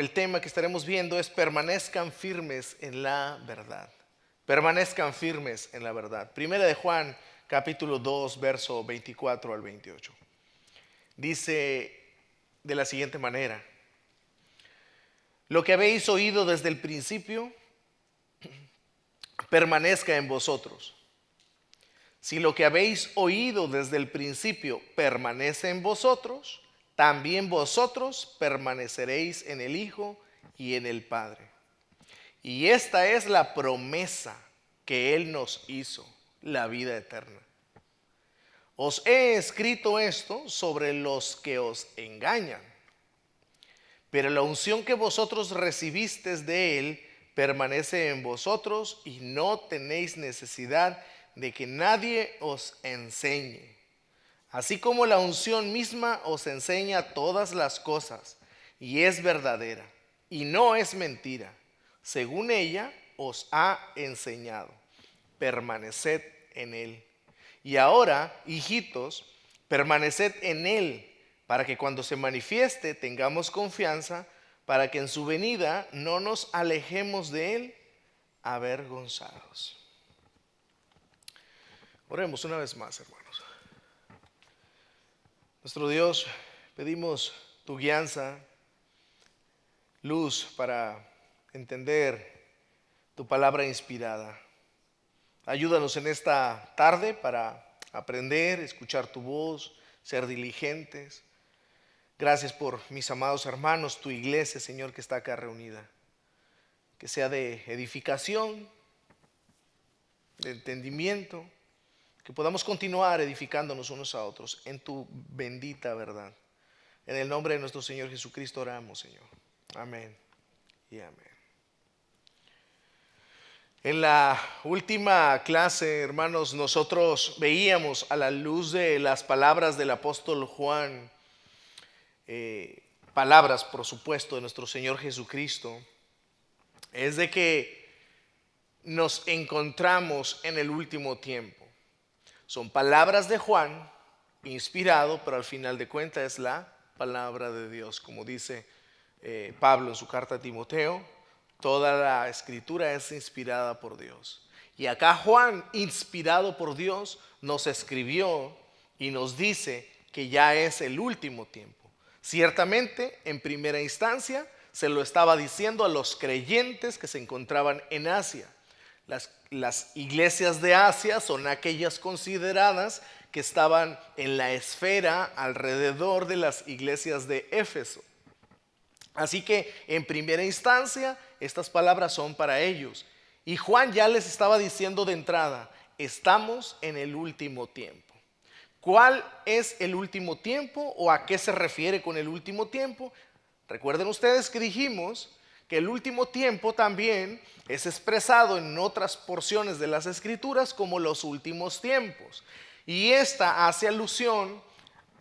El tema que estaremos viendo es permanezcan firmes en la verdad. Permanezcan firmes en la verdad. Primera de Juan, capítulo 2, verso 24 al 28. Dice de la siguiente manera: lo que habéis oído desde el principio permanezca en vosotros. Si lo que habéis oído desde el principio permanece en vosotros, también vosotros permaneceréis en el Hijo y en el Padre. Y esta es la promesa que Él nos hizo, la vida eterna. Os he escrito esto sobre los que os engañan, pero la unción que vosotros recibisteis de Él permanece en vosotros y no tenéis necesidad de que nadie os enseñe. Así como la unción misma os enseña todas las cosas y es verdadera y no es mentira, según ella os ha enseñado, permaneced en Él. Y ahora, hijitos, permaneced en Él, para que cuando se manifieste tengamos confianza, para que en su venida no nos alejemos de Él avergonzados. Oremos una vez más, hermanos. Nuestro Dios, pedimos tu guianza, luz para entender tu palabra inspirada. Ayúdanos en esta tarde para aprender, escuchar tu voz, ser diligentes. Gracias por mis amados hermanos, tu iglesia, Señor, que está acá reunida. Que sea de edificación, de entendimiento, que podamos continuar edificándonos unos a otros en tu bendita verdad. En el nombre de nuestro Señor Jesucristo oramos, Señor. Amén y amén. En la última clase, hermanos, nosotros veíamos a la luz de las palabras del apóstol Juan, palabras, por supuesto, de nuestro Señor Jesucristo, es de que nos encontramos en el último tiempo. Son palabras de Juan, inspirado, pero al final de cuentas es la palabra de Dios. Como dice Pablo en su carta a Timoteo, toda la escritura es inspirada por Dios. Y acá Juan, inspirado por Dios, nos escribió y nos dice que ya es el último tiempo. Ciertamente, en primera instancia, se lo estaba diciendo a los creyentes que se encontraban en Asia. Las iglesias de Asia son aquellas consideradas que estaban en la esfera alrededor de las iglesias de Éfeso. Así que en primera instancia estas palabras son para ellos. Y Juan ya les estaba diciendo de entrada, estamos en el último tiempo. ¿Cuál es el último tiempo o a qué se refiere con el último tiempo? Recuerden ustedes que dijimos que el último tiempo también es expresado en otras porciones de las escrituras como los últimos tiempos. Y esta hace alusión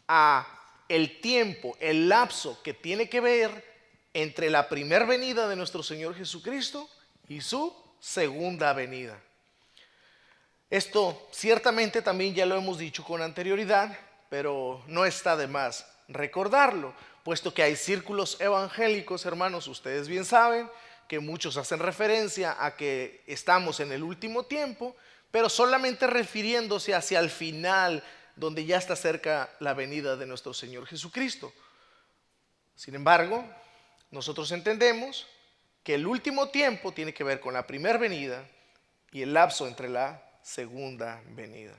a el tiempo, el lapso que tiene que ver entre la primera venida de nuestro Señor Jesucristo y su segunda venida. Esto ciertamente también ya lo hemos dicho con anterioridad, pero no está de más recordarlo, puesto que hay círculos evangélicos, hermanos, ustedes bien saben que muchos hacen referencia a que estamos en el último tiempo, pero solamente refiriéndose hacia el final, donde ya está cerca la venida de nuestro Señor Jesucristo. Sin embargo, nosotros entendemos que el último tiempo tiene que ver con la primera venida y el lapso entre la segunda venida.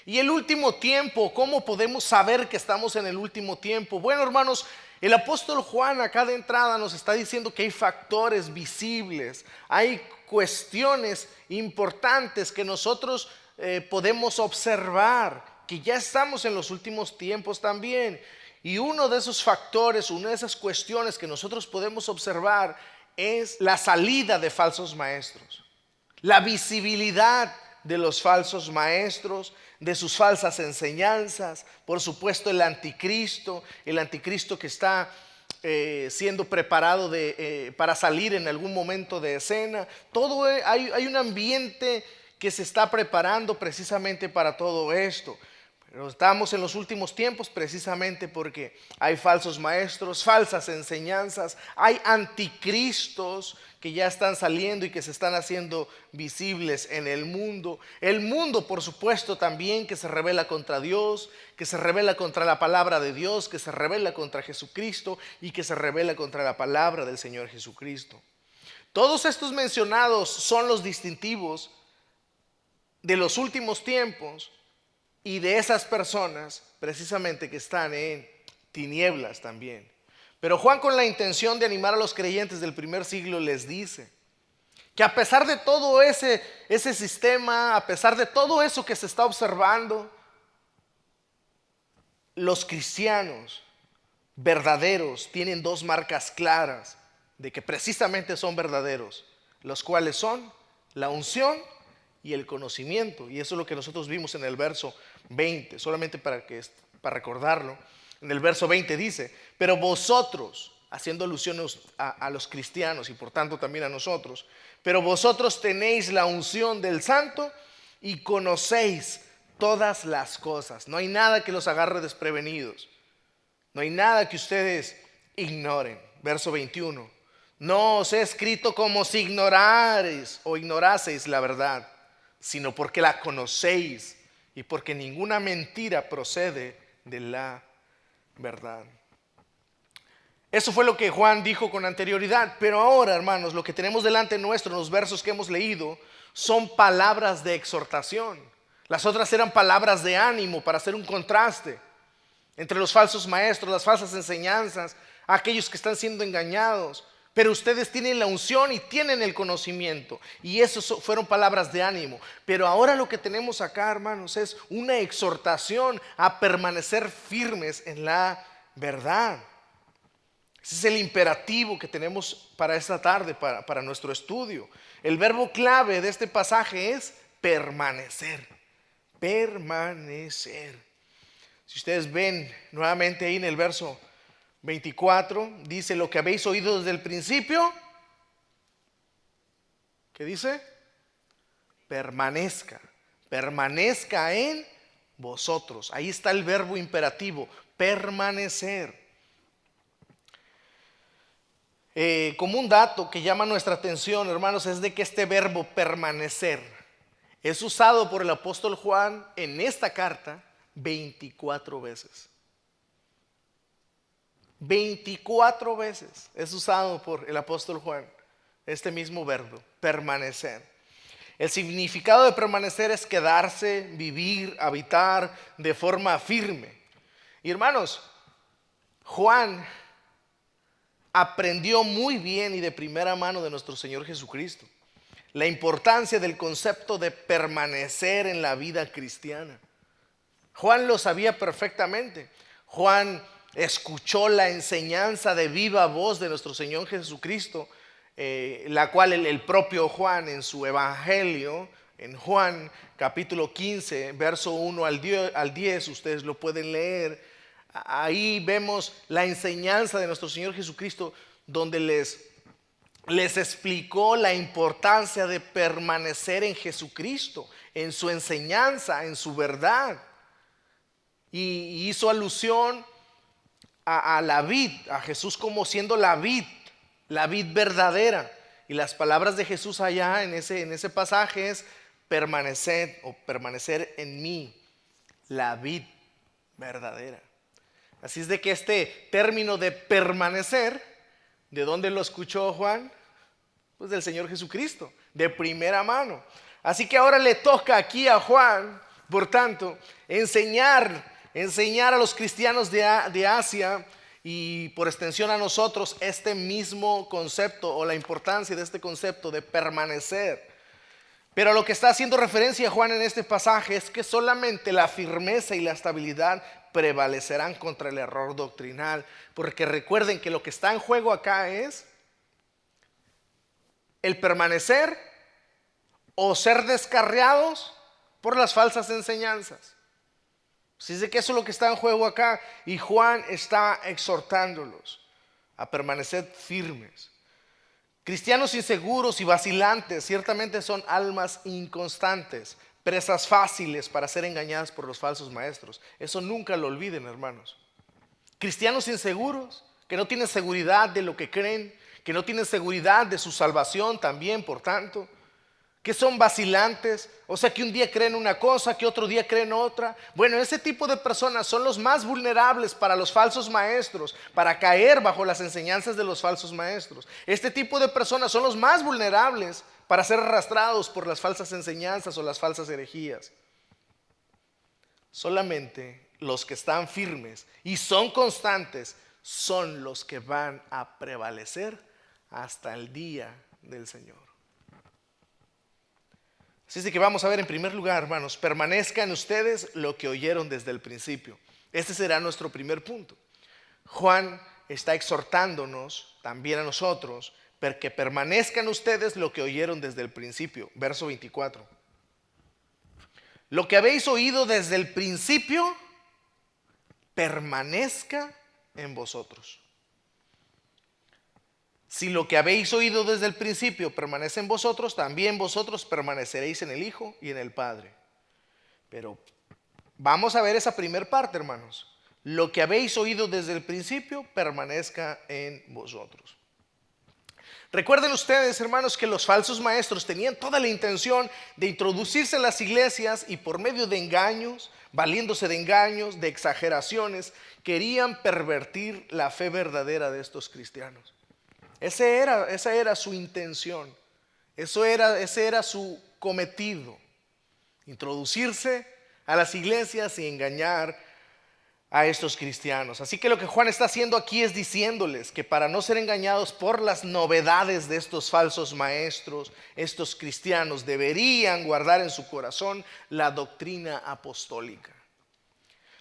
Y el último tiempo, ¿cómo podemos saber que estamos en el último tiempo? Bueno, hermanos, el apóstol Juan acá de entrada nos está diciendo que hay factores visibles, hay cuestiones importantes que nosotros podemos observar, que ya estamos en los últimos tiempos también. Y uno de esos factores, una de esas cuestiones que nosotros podemos observar es la salida de falsos maestros, la visibilidad de los falsos maestros, de sus falsas enseñanzas, por supuesto el anticristo que está siendo preparado para salir en algún momento de escena. Hay un ambiente que se está preparando precisamente para todo esto. Pero estamos en los últimos tiempos precisamente porque hay falsos maestros, falsas enseñanzas, hay anticristos que ya están saliendo y que se están haciendo visibles en el mundo. El mundo, por supuesto, también que se rebela contra Dios, que se rebela contra la palabra de Dios, que se rebela contra Jesucristo y que se rebela contra la palabra del Señor Jesucristo. Todos estos mencionados son los distintivos de los últimos tiempos y de esas personas precisamente que están en tinieblas también. Pero Juan, con la intención de animar a los creyentes del primer siglo, les dice que a pesar de todo ese sistema, a pesar de todo eso que se está observando, los cristianos verdaderos tienen dos marcas claras de que precisamente son verdaderos, los cuales son la unción y el conocimiento. Y eso es lo que nosotros vimos en el verso 20, solamente para recordarlo. En el verso 20 dice: pero vosotros, haciendo alusión a los cristianos y por tanto también a nosotros, pero vosotros tenéis la unción del Santo y conocéis todas las cosas. No hay nada que los agarre desprevenidos, no hay nada que ustedes ignoren. Verso 21: no os he escrito como si ignorarais o ignoraseis la verdad, sino porque la conocéis y porque ninguna mentira procede de la verdad. Eso fue lo que Juan dijo con anterioridad. Pero ahora, hermanos, lo que tenemos delante nuestro en los versos que hemos leído son palabras de exhortación. Las otras eran palabras de ánimo para hacer un contraste entre los falsos maestros, las falsas enseñanzas, aquellos que están siendo engañados. Pero ustedes tienen la unción y tienen el conocimiento, y eso fueron palabras de ánimo. Pero ahora lo que tenemos acá, hermanos, es una exhortación a permanecer firmes en la verdad. Ese es el imperativo que tenemos para esta tarde, para nuestro estudio. El verbo clave de este pasaje es permanecer. Permanecer. Si ustedes ven nuevamente ahí en el verso 24, dice: lo que habéis oído desde el principio, ¿qué dice? Permanezca. Permanezca en vosotros. Ahí está el verbo imperativo, permanecer. Como un dato que llama nuestra atención, hermanos, es de que este verbo permanecer es usado por el apóstol Juan en esta carta 24 veces. 24 veces es usado por el apóstol Juan este mismo verbo, permanecer. El significado de permanecer es quedarse, vivir, habitar de forma firme. Y hermanos, Juan aprendió muy bien y de primera mano de nuestro Señor Jesucristo la importancia del concepto de permanecer en la vida cristiana. Juan lo sabía perfectamente. Juan escuchó la enseñanza de viva voz de nuestro Señor Jesucristo, la cual el propio Juan en su evangelio, en Juan capítulo 15, verso 1 al 10, ustedes lo pueden leer. Ahí vemos la enseñanza de nuestro Señor Jesucristo, donde les explicó la importancia de permanecer en Jesucristo, en su enseñanza, en su verdad. Y hizo alusión a la vid, a Jesús como siendo la vid verdadera. Y las palabras de Jesús allá en ese pasaje es permanecer o permanecer en mí, la vid verdadera. Así es de que este término de permanecer, ¿de dónde lo escuchó Juan? Pues del Señor Jesucristo, de primera mano. Así que ahora le toca aquí a Juan, por tanto, enseñar a los cristianos de Asia y por extensión a nosotros este mismo concepto o la importancia de este concepto de permanecer. Pero lo que está haciendo referencia Juan en este pasaje es que solamente la firmeza y la estabilidad prevalecerán contra el error doctrinal, porque recuerden que lo que está en juego acá es el permanecer o ser descarriados por las falsas enseñanzas. Así es de que eso es lo que está en juego acá, y Juan está exhortándolos a permanecer firmes. Cristianos inseguros y vacilantes ciertamente son almas inconstantes, presas fáciles para ser engañadas por los falsos maestros. Eso nunca lo olviden, hermanos. Cristianos inseguros, que no tienen seguridad de lo que creen, que no tienen seguridad de su salvación también, por tanto, que son vacilantes, o sea que un día creen una cosa, que otro día creen otra. Bueno, ese tipo de personas son los más vulnerables para los falsos maestros, para caer bajo las enseñanzas de los falsos maestros. Este tipo de personas son los más vulnerables para ser arrastrados por las falsas enseñanzas o las falsas herejías. Solamente los que están firmes y son constantes son los que van a prevalecer hasta el día del Señor. Así es de que vamos a ver en primer lugar, hermanos, permanezcan ustedes lo que oyeron desde el principio. Este será nuestro primer punto. Juan está exhortándonos también a nosotros que permanezcan ustedes lo que oyeron desde el principio. Verso 24. Lo que habéis oído desde el principio, permanezca en vosotros. Si lo que habéis oído desde el principio permanece en vosotros, también vosotros permaneceréis en el Hijo y en el Padre. Pero vamos a ver esa primer parte, hermanos. Lo que habéis oído desde el principio permanezca en vosotros. Recuerden ustedes, hermanos, que los falsos maestros tenían toda la intención de introducirse en las iglesias y por medio de engaños, valiéndose de engaños, de exageraciones, querían pervertir la fe verdadera de estos cristianos. Esa era su intención, ese era su cometido, introducirse a las iglesias y engañar a estos cristianos. Así que lo que Juan está haciendo aquí es diciéndoles que para no ser engañados por las novedades de estos falsos maestros, estos cristianos deberían guardar en su corazón la doctrina apostólica.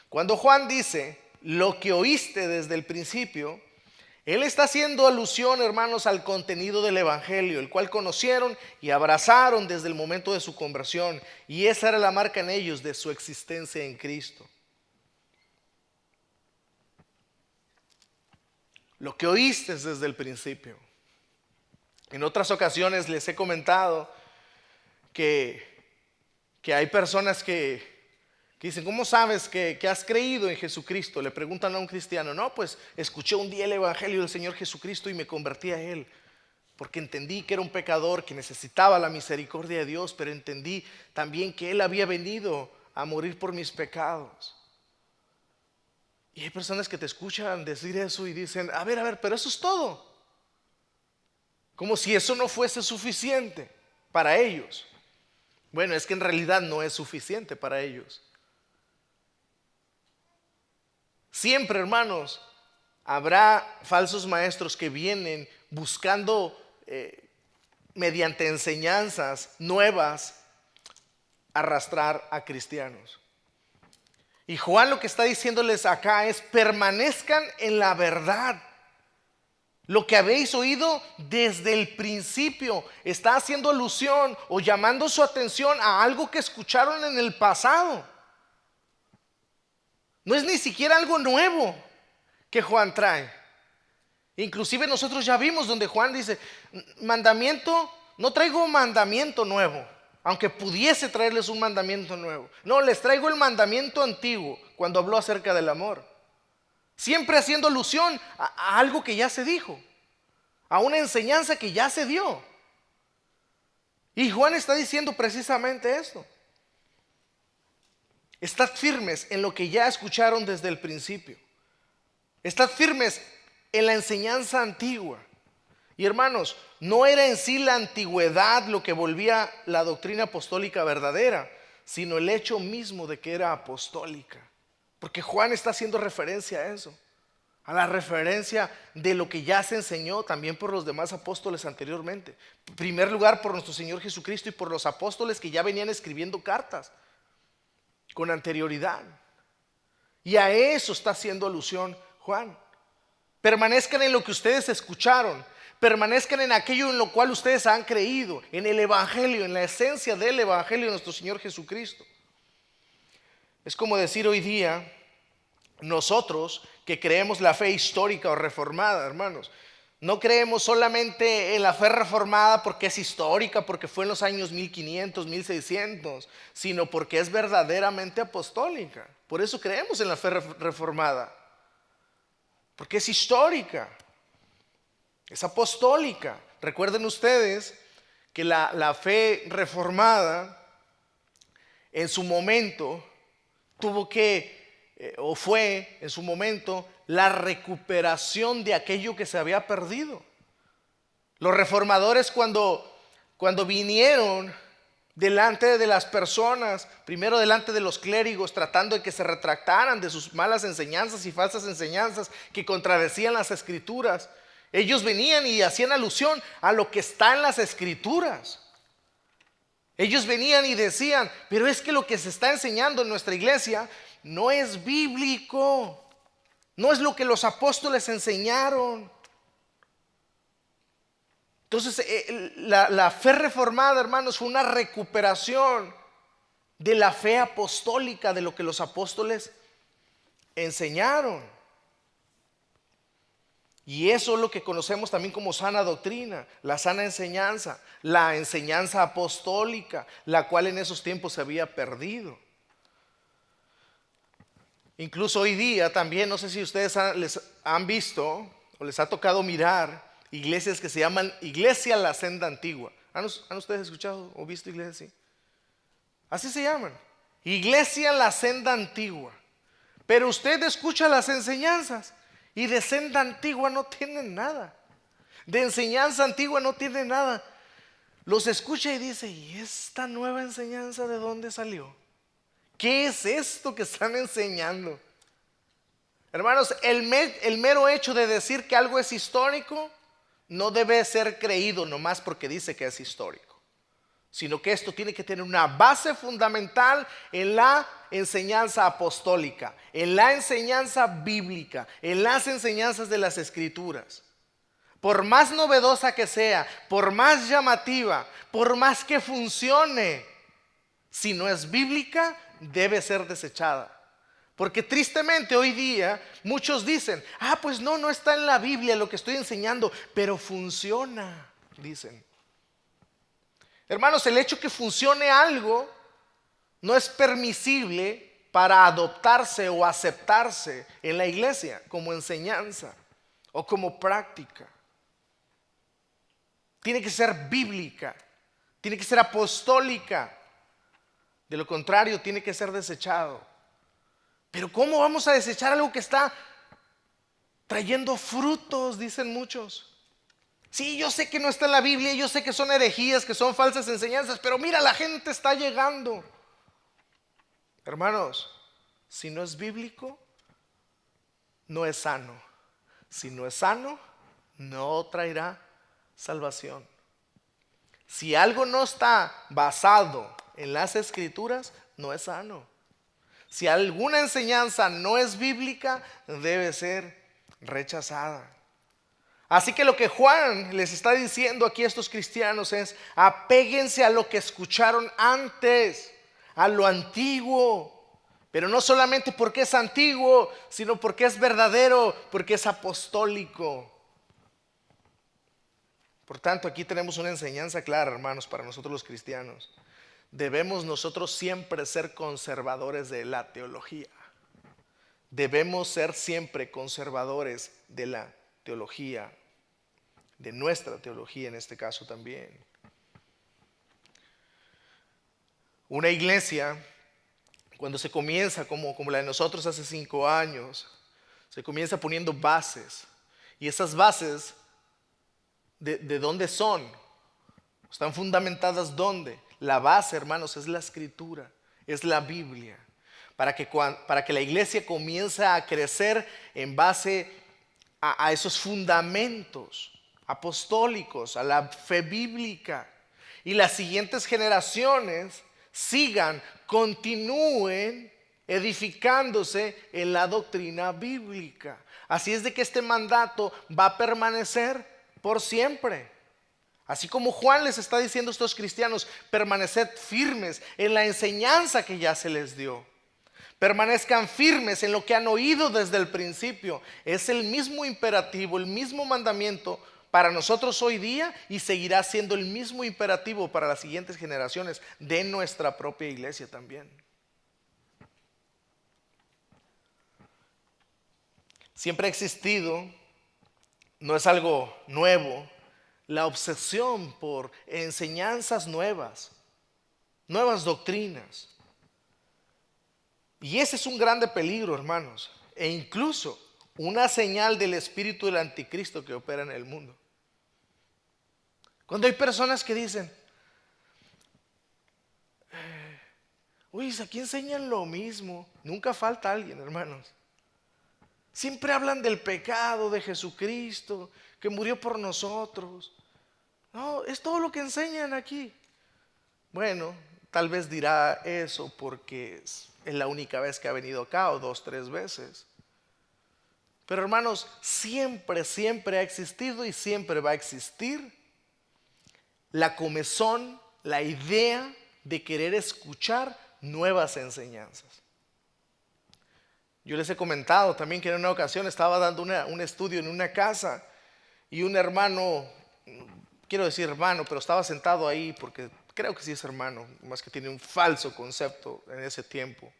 Cuando Juan dice lo que oíste desde el principio, él está haciendo alusión, hermanos, al contenido del evangelio, el cual conocieron y abrazaron desde el momento de su conversión, y esa era la marca en ellos de su existencia en Cristo. Lo que oíste desde el principio. En otras ocasiones les he comentado que hay personas que dicen, ¿cómo sabes que has creído en Jesucristo? Le preguntan a un cristiano. No, pues escuché un día el evangelio del Señor Jesucristo y me convertí a Él, porque entendí que era un pecador, que necesitaba la misericordia de Dios, pero entendí también que Él había venido a morir por mis pecados. Y hay personas que te escuchan decir eso y dicen, a ver, pero eso es todo. Como si eso no fuese suficiente para ellos. Bueno, es que en realidad no es suficiente para ellos. Siempre, hermanos, habrá falsos maestros que vienen buscando mediante enseñanzas nuevas arrastrar a cristianos. Y Juan lo que está diciéndoles acá es: permanezcan en la verdad. Lo que habéis oído desde el principio. Está haciendo alusión o llamando su atención a algo que escucharon en el pasado. No es ni siquiera algo nuevo que Juan trae. Inclusive nosotros ya vimos donde Juan dice, mandamiento, no traigo mandamiento nuevo, aunque pudiese traerles un mandamiento nuevo. No, les traigo el mandamiento antiguo, cuando habló acerca del amor. Siempre haciendo alusión a algo que ya se dijo, a una enseñanza que ya se dio. Y Juan está diciendo precisamente esto. Estad firmes en lo que ya escucharon desde el principio. Estad firmes en la enseñanza antigua. Y hermanos, no era en sí la antigüedad lo que volvía la doctrina apostólica verdadera, sino el hecho mismo de que era apostólica. Porque Juan está haciendo referencia a eso, a la referencia de lo que ya se enseñó también por los demás apóstoles anteriormente. En primer lugar, por nuestro Señor Jesucristo y por los apóstoles que ya venían escribiendo cartas con anterioridad. Y a eso está haciendo alusión Juan. Permanezcan en lo que ustedes escucharon, permanezcan en aquello en lo cual ustedes han creído, en el evangelio, en la esencia del evangelio de nuestro Señor Jesucristo. Es como decir hoy día, nosotros que creemos la fe histórica o reformada, hermanos, No creemos solamente en la fe reformada porque es histórica, porque fue en los años 1500, 1600, sino porque es verdaderamente apostólica. Por eso creemos en la fe reformada, porque es histórica, es apostólica. Recuerden ustedes que la fe reformada en su momento tuvo o fue en su momento la recuperación de aquello que se había perdido. Los reformadores cuando vinieron delante de las personas, primero delante de los clérigos, tratando de que se retractaran de sus malas enseñanzas y falsas enseñanzas que contradecían las escrituras, ellos venían y hacían alusión a lo que está en las escrituras. Ellos venían y decían, pero es que lo que se está enseñando en nuestra iglesia no es bíblico, no es lo que los apóstoles enseñaron. Entonces la fe reformada, hermanos, fue una recuperación de la fe apostólica, de lo que los apóstoles enseñaron. Y eso es lo que conocemos también como sana doctrina, la sana enseñanza, la enseñanza apostólica, la cual en esos tiempos se había perdido. Incluso hoy día también, no sé si ustedes les han visto o les ha tocado mirar iglesias que se llaman Iglesia La Senda Antigua. ¿Han ustedes escuchado o visto iglesias así? Así se llaman, Iglesia La Senda Antigua. Pero usted escucha las enseñanzas y de senda antigua no tienen nada, de enseñanza antigua no tienen nada. Los escucha y dice, ¿y esta nueva enseñanza de dónde salió? ¿Qué es esto que están enseñando? Hermanos, el mero hecho de decir que algo es histórico no debe ser creído nomás porque dice que es histórico, sino que esto tiene que tener una base fundamental en la enseñanza apostólica, en la enseñanza bíblica, en las enseñanzas de las escrituras. Por más novedosa que sea, por más llamativa, por más que funcione, si no es bíblica, debe ser desechada. Porque tristemente hoy día muchos dicen, pues no está en la Biblia lo que estoy enseñando, pero funciona, dicen. Hermanos, el hecho que funcione algo no es permisible para adoptarse o aceptarse en la iglesia como enseñanza o como práctica. Tiene que ser bíblica, tiene que ser apostólica. De lo contrario, tiene que ser desechado. Pero ¿cómo vamos a desechar algo que está trayendo frutos? Dicen muchos. Sí, yo sé que no está en la Biblia, yo sé que son herejías, que son falsas enseñanzas, pero mira, la gente está llegando. Hermanos, si no es bíblico, no es sano. Si no es sano, no traerá salvación. Si algo no está basado en las escrituras, no es sano. Si alguna enseñanza no es bíblica, debe ser rechazada. Así que lo que Juan les está diciendo aquí a estos cristianos es: apéguense a lo que escucharon antes, a lo antiguo. Pero no solamente porque es antiguo, sino porque es verdadero, porque es apostólico. Por tanto, aquí tenemos una enseñanza clara, hermanos, para nosotros los cristianos. Debemos nosotros siempre ser conservadores de la teología. Debemos ser siempre conservadores de la teología, de nuestra teología en este caso también. Una iglesia, cuando se comienza como la de nosotros hace 5 años, se comienza poniendo bases. Y esas bases, ¿de dónde son? ¿Están fundamentadas dónde? La base, hermanos, es la escritura, es la Biblia. Para que la iglesia comience a crecer en base a esos fundamentos apostólicos, a la fe bíblica. Y las siguientes generaciones continúen edificándose en la doctrina bíblica. Así es de que este mandato va a permanecer por siempre. Así como Juan les está diciendo a estos cristianos, permaneced firmes en la enseñanza que ya se les dio. Permanezcan firmes en lo que han oído desde el principio. Es el mismo imperativo, el mismo mandamiento para nosotros hoy día y seguirá siendo el mismo imperativo para las siguientes generaciones de nuestra propia iglesia también. Siempre ha existido, no es algo nuevo, la obsesión por enseñanzas nuevas, nuevas doctrinas. Y ese es un grande peligro, hermanos, e incluso una señal del espíritu del anticristo que opera en el mundo. Cuando hay personas que dicen, uy, aquí enseñan lo mismo, nunca falta alguien, hermanos. Siempre hablan del pecado de Jesucristo, que murió por nosotros. No, es todo lo que enseñan aquí. Bueno, tal vez dirá eso porque es la única vez que ha venido acá, o 2, 3 veces. Pero hermanos, siempre ha existido y siempre va a existir la comezón, la idea de querer escuchar nuevas enseñanzas. Yo les he comentado también que en una ocasión estaba dando un estudio en una casa y un hermano, quiero decir hermano, pero estaba sentado ahí porque creo que sí es hermano, más que tiene un falso concepto en ese tiempo,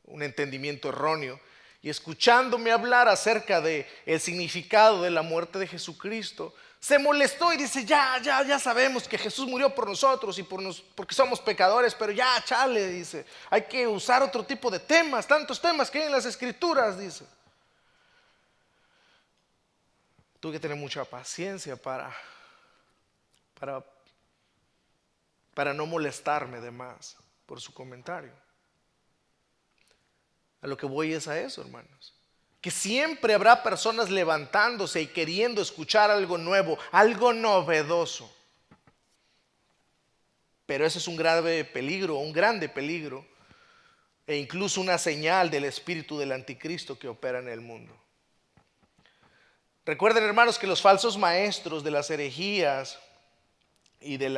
un entendimiento erróneo. Y escuchándome hablar acerca del significado de la muerte de Jesucristo, se molestó y dice, ya sabemos que Jesús murió por nosotros y porque somos pecadores, pero ya, chale, dice, hay que usar otro tipo de temas, tantos temas que hay en las escrituras, dice. Tuve que tener mucha paciencia para no molestarme de más por su comentario. A lo que voy es a eso, hermanos. Que siempre habrá personas levantándose y queriendo escuchar algo nuevo, algo novedoso. Pero eso es un grave peligro, un grande peligro, e incluso una señal del espíritu del anticristo que opera en el mundo. Recuerden, hermanos, que los falsos maestros de las herejías y de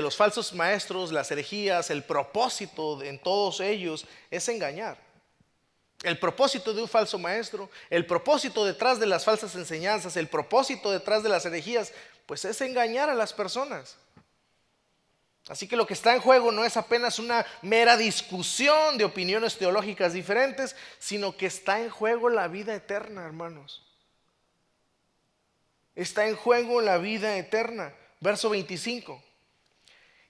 los falsos maestros, las herejías, el propósito en todos ellos es engañar. El propósito de un falso maestro, el propósito detrás de las falsas enseñanzas, el propósito detrás de las herejías, pues es engañar a las personas. Así que lo que está en juego no es apenas una mera discusión de opiniones teológicas diferentes, sino que está en juego la vida eterna, hermanos. Está en juego la vida eterna. Verso 25.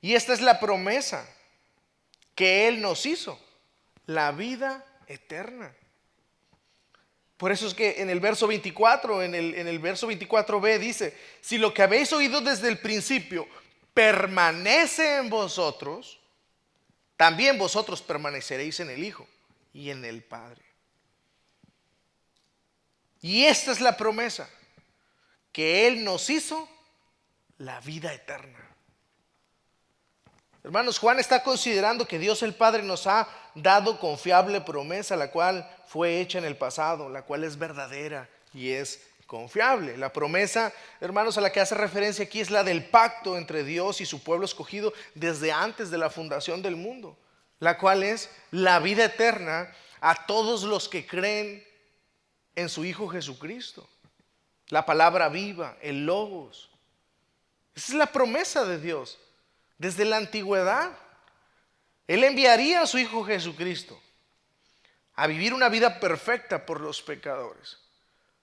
Y esta es la promesa que Él nos hizo, la vida eterna. Por eso es que en el verso 24, en el verso 24b dice, si lo que habéis oído desde el principio permanece en vosotros, también vosotros permaneceréis en el Hijo y en el Padre. Y esta es la promesa, que Él nos hizo la vida eterna. Hermanos, Juan está considerando que Dios el Padre nos ha dado confiable promesa, la cual fue hecha en el pasado, la cual es verdadera y es confiable. La promesa, hermanos, a la que hace referencia aquí es la del pacto entre Dios y su pueblo escogido desde antes de la fundación del mundo, la cual es la vida eterna a todos los que creen en su Hijo Jesucristo. La palabra viva, el Logos. Esa es la promesa de Dios. Desde la antigüedad, Él enviaría a su Hijo Jesucristo a vivir una vida perfecta por los pecadores,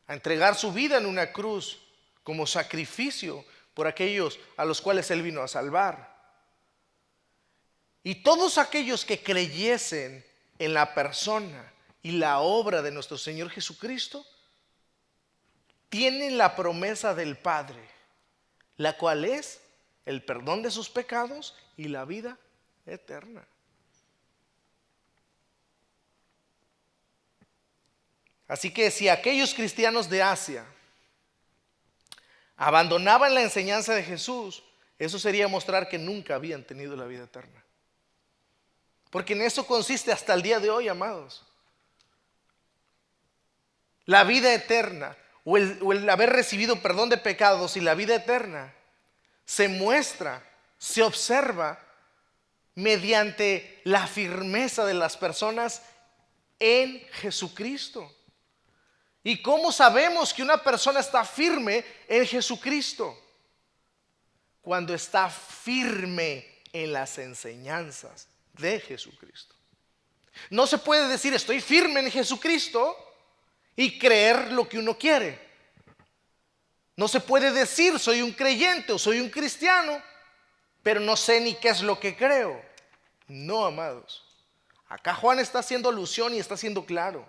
a entregar su vida en una cruz como sacrificio por aquellos a los cuales Él vino a salvar. Y todos aquellos que creyesen en la persona y la obra de nuestro Señor Jesucristo tienen la promesa del Padre, la cual es el perdón de sus pecados y la vida eterna. Así que si aquellos cristianos de Asia abandonaban la enseñanza de Jesús, eso sería mostrar que nunca habían tenido la vida eterna. Porque en eso consiste hasta el día de hoy, amados. La vida eterna o el haber recibido perdón de pecados y la vida eterna se muestra, se observa mediante la firmeza de las personas en Jesucristo. ¿Y cómo sabemos que una persona está firme en Jesucristo? Cuando está firme en las enseñanzas de Jesucristo. No se puede decir estoy firme en Jesucristo y creer lo que uno quiere. No se puede decir soy un creyente o soy un cristiano, pero no sé ni qué es lo que creo. No, amados. Acá Juan está haciendo alusión y está siendo claro.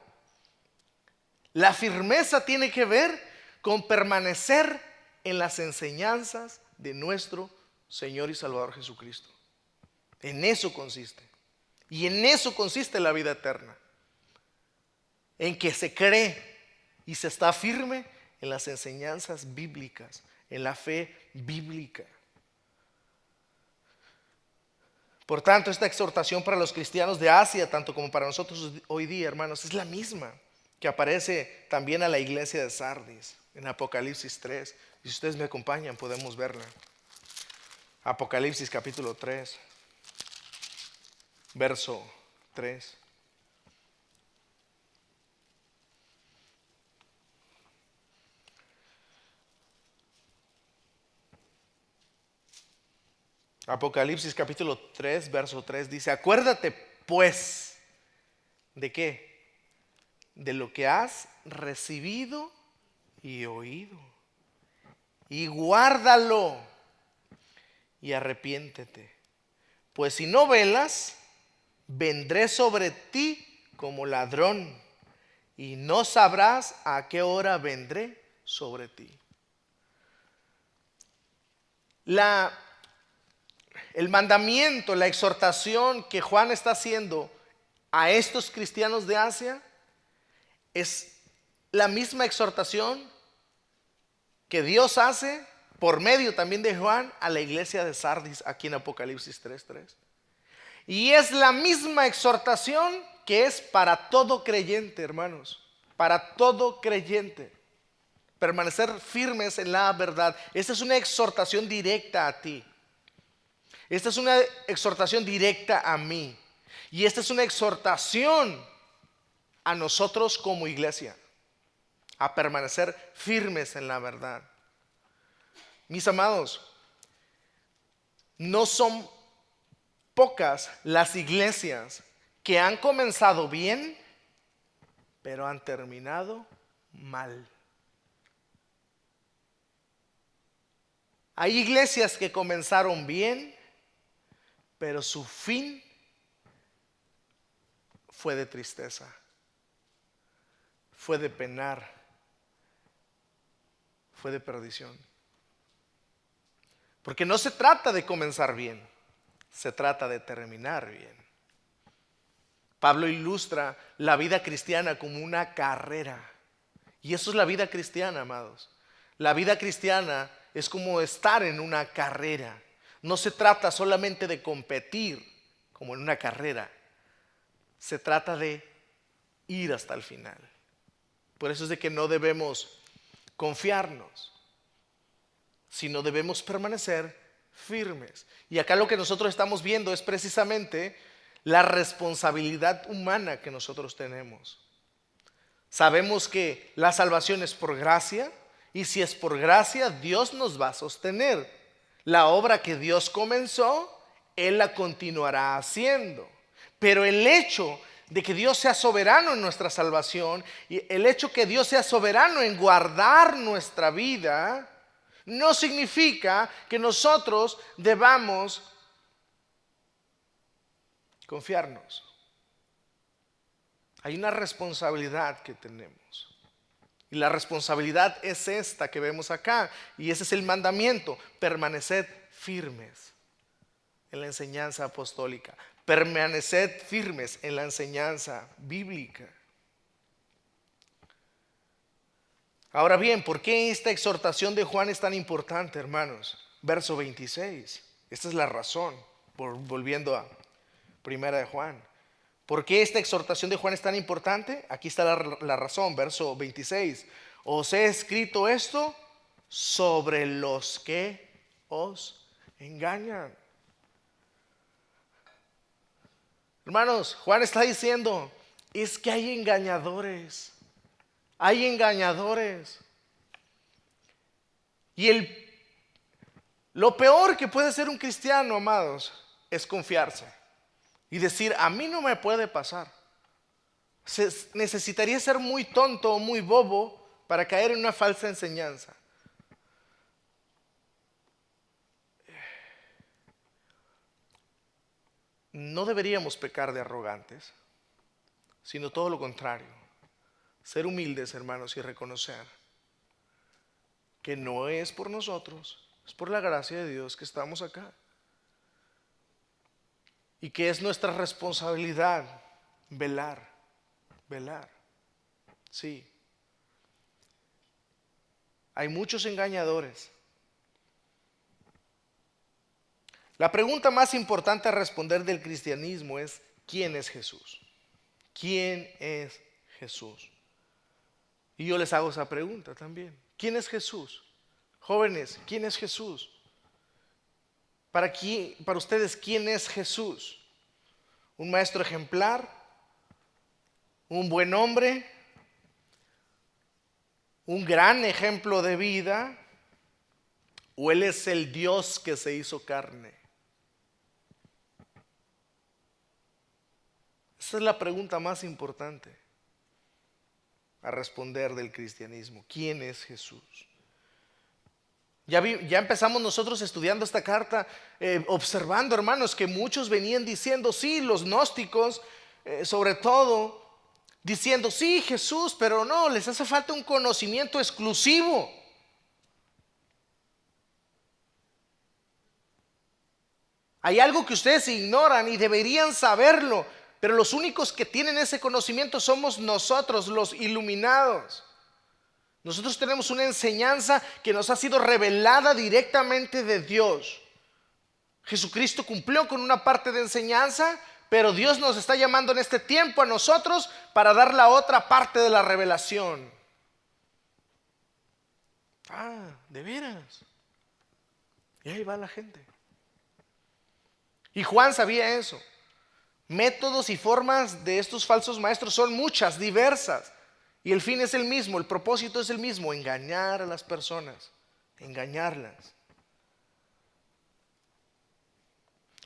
La firmeza tiene que ver con permanecer en las enseñanzas de nuestro Señor y Salvador Jesucristo. En eso consiste. Y en eso consiste la vida eterna. En que se cree y se está firme en las enseñanzas bíblicas, en la fe bíblica. Por tanto, esta exhortación para los cristianos de Asia, tanto como para nosotros hoy día, hermanos, es la misma que aparece también a la iglesia de Sardis en Apocalipsis 3. Y si ustedes me acompañan, podemos verla. Apocalipsis capítulo 3, verso 3. Apocalipsis capítulo 3, verso 3 dice: acuérdate pues, ¿de qué? De lo que has recibido y oído, y guárdalo y arrepiéntete, pues si no velas, vendré sobre ti como ladrón y no sabrás a qué hora vendré sobre ti. El mandamiento, la exhortación que Juan está haciendo a estos cristianos de Asia es la misma exhortación que Dios hace por medio también de Juan a la iglesia de Sardis aquí en Apocalipsis 3:3. Y es la misma exhortación que es para todo creyente, hermanos, para todo creyente. Permanecer firmes en la verdad. Esta es una exhortación directa a ti. Esta es una exhortación directa a mí. Y esta es una exhortación a nosotros como iglesia, a permanecer firmes en la verdad. Mis amados, no son pocas las iglesias que han comenzado bien, pero han terminado mal. Hay iglesias que comenzaron bien, pero su fin fue de tristeza, fue de penar, fue de perdición. Porque no se trata de comenzar bien, se trata de terminar bien. Pablo ilustra la vida cristiana como una carrera. Y eso es la vida cristiana, amados. La vida cristiana es como estar en una carrera. No se trata solamente de competir como en una carrera. Se trata de ir hasta el final. Por eso es de que no debemos confiarnos, sino debemos permanecer firmes. Y acá lo que nosotros estamos viendo es precisamente la responsabilidad humana que nosotros tenemos. Sabemos que la salvación es por gracia, y si es por gracia, Dios nos va a sostener. La obra que Dios comenzó, Él la continuará haciendo. Pero el hecho de que Dios sea soberano en nuestra salvación, y el hecho que Dios sea soberano en guardar nuestra vida, no significa que nosotros debamos confiarnos. Hay una responsabilidad que tenemos. Y la responsabilidad es esta que vemos acá. Y ese es el mandamiento: permaneced firmes en la enseñanza apostólica. Permaneced firmes en la enseñanza bíblica. Ahora bien, ¿por qué esta exhortación de Juan es tan importante, hermanos? Verso 26. Esta es la razón, volviendo a Primera de Juan. ¿Por qué esta exhortación de Juan es tan importante? Aquí está la razón, verso 26. Os he escrito esto sobre los que os engañan. Hermanos, Juan está diciendo, es que hay engañadores. Hay engañadores. Y lo peor que puede ser un cristiano, amados, es confiarse y decir, a mí no me puede pasar. Necesitaría ser muy tonto o muy bobo para caer en una falsa enseñanza. No deberíamos pecar de arrogantes, sino todo lo contrario. Ser humildes, hermanos, y reconocer que no es por nosotros, es por la gracia de Dios que estamos acá. Y que es nuestra responsabilidad velar. Sí. Hay muchos engañadores. La pregunta más importante a responder del cristianismo es, ¿quién es Jesús? ¿Quién es Jesús? Y yo les hago esa pregunta también. ¿Quién es Jesús? Jóvenes, ¿quién es Jesús? Para ustedes, ¿quién es Jesús? ¿Un maestro ejemplar? ¿Un buen hombre? ¿Un gran ejemplo de vida? ¿O Él es el Dios que se hizo carne? Esa es la pregunta más importante a responder del cristianismo. ¿Quién es Jesús? Ya empezamos nosotros estudiando esta carta, observando, hermanos, que muchos venían diciendo, sí, los gnósticos, sobre todo, diciendo, sí, Jesús, pero no, les hace falta un conocimiento exclusivo. Hay algo que ustedes ignoran y deberían saberlo, pero los únicos que tienen ese conocimiento somos nosotros, los iluminados. Nosotros tenemos una enseñanza que nos ha sido revelada directamente de Dios. Jesucristo cumplió con una parte de enseñanza, pero Dios nos está llamando en este tiempo a nosotros para dar la otra parte de la revelación. ¿De veras? Y ahí va la gente. Y Juan sabía eso. Métodos y formas de estos falsos maestros son muchas, diversas. Y el fin es el mismo, el propósito es el mismo, engañar a las personas, engañarlas.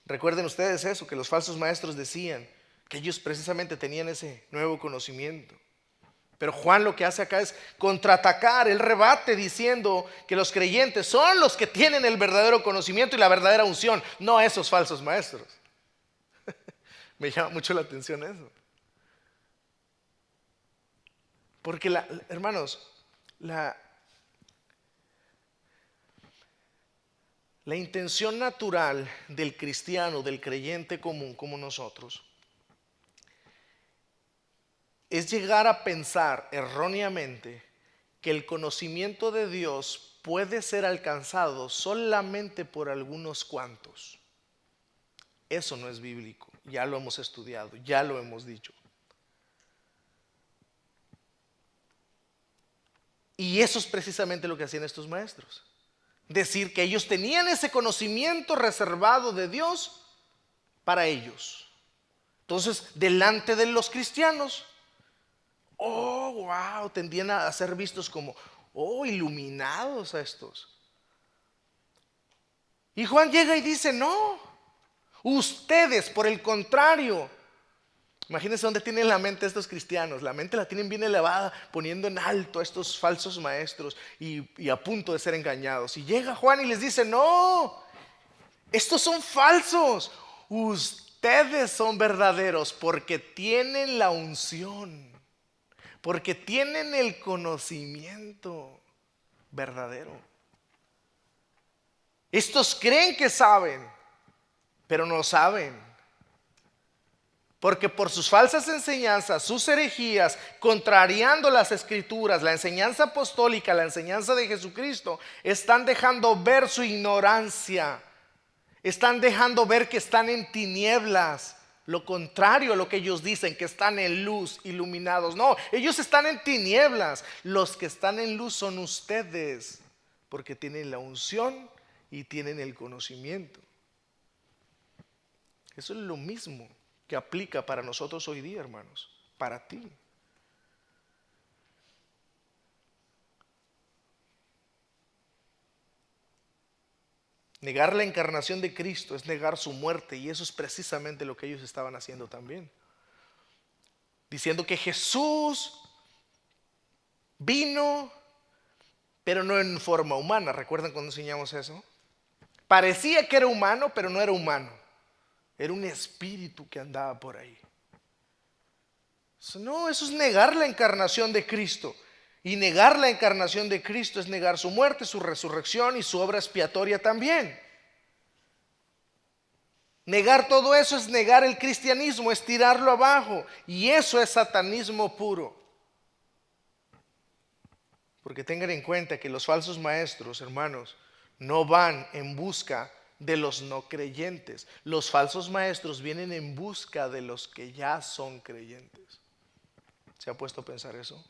Recuerden ustedes eso, que los falsos maestros decían, que ellos precisamente tenían ese nuevo conocimiento. Pero Juan lo que hace acá es contraatacar, él rebate diciendo que los creyentes son los que tienen el verdadero conocimiento y la verdadera unción, no esos falsos maestros. Me llama mucho la atención eso. Porque, hermanos, la intención natural del cristiano, del creyente común como nosotros, es llegar a pensar erróneamente que el conocimiento de Dios puede ser alcanzado solamente por algunos cuantos. Eso no es bíblico, ya lo hemos estudiado, ya lo hemos dicho. Y eso es precisamente lo que hacían estos maestros. Decir que ellos tenían ese conocimiento reservado de Dios para ellos. Entonces, delante de los cristianos, wow, tendían a ser vistos como, iluminados a estos. Y Juan llega y dice, no, ustedes, por el contrario. Imagínense dónde tienen la mente estos cristianos. La mente la tienen bien elevada, poniendo en alto a estos falsos maestros y a punto de ser engañados. Y llega Juan y les dice, no, estos son falsos. Ustedes son verdaderos porque tienen la unción, porque tienen el conocimiento verdadero. Estos creen que saben, pero no saben. Porque por sus falsas enseñanzas, sus herejías, contrariando las escrituras, la enseñanza apostólica, la enseñanza de Jesucristo, están dejando ver su ignorancia. Están dejando ver que están en tinieblas. Lo contrario a lo que ellos dicen, que están en luz, iluminados. No, ellos están en tinieblas. Los que están en luz son ustedes, porque tienen la unción y tienen el conocimiento. Eso es lo mismo que aplica para nosotros hoy día, hermanos, para ti. Negar la encarnación de Cristo es negar su muerte, y eso es precisamente lo que ellos estaban haciendo también. Diciendo que Jesús vino, pero no en forma humana. ¿Recuerdan cuando enseñamos eso? Parecía que era humano, pero no era humano. Era un espíritu que andaba por ahí. No, eso es negar la encarnación de Cristo. Y negar la encarnación de Cristo es negar su muerte, su resurrección y su obra expiatoria también. Negar todo eso es negar el cristianismo, es tirarlo abajo. Y eso es satanismo puro. Porque tengan en cuenta que los falsos maestros, hermanos, no van en busca de los no creyentes. Los falsos maestros vienen en busca de los que ya son creyentes. ¿Se ha puesto a pensar eso?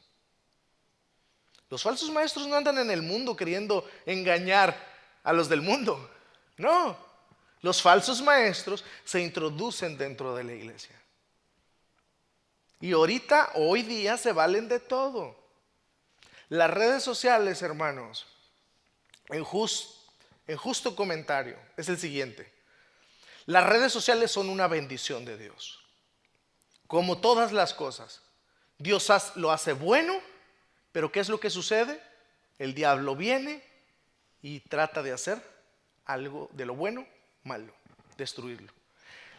Los falsos maestros no andan en el mundo queriendo engañar a los del mundo. No, los falsos maestros se introducen dentro de la iglesia. Y ahorita, hoy día, se valen de todo. Las redes sociales, hermanos, en justo comentario, es el siguiente. Las redes sociales son una bendición de Dios. Como todas las cosas, Dios lo hace bueno. Pero ¿qué es lo que sucede? El diablo viene y trata de hacer algo de lo bueno, malo, destruirlo.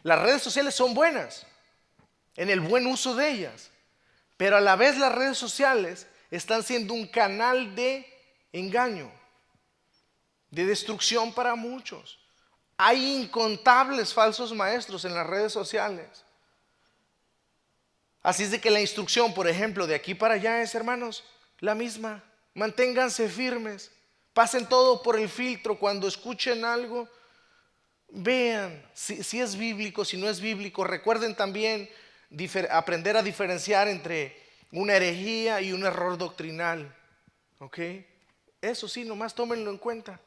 Las redes sociales son buenas en el buen uso de ellas, pero a la vez las redes sociales están siendo un canal de engaño, de destrucción para muchos. Hay incontables falsos maestros en las redes sociales. Así es de que la instrucción, por ejemplo, de aquí para allá es, hermanos, la misma. Manténganse firmes, pasen todo por el filtro. Cuando escuchen algo, vean si es bíblico, si no es bíblico. Recuerden también aprender a diferenciar entre una herejía y un error doctrinal. ¿Ok? Eso sí, nomás tómenlo en cuenta.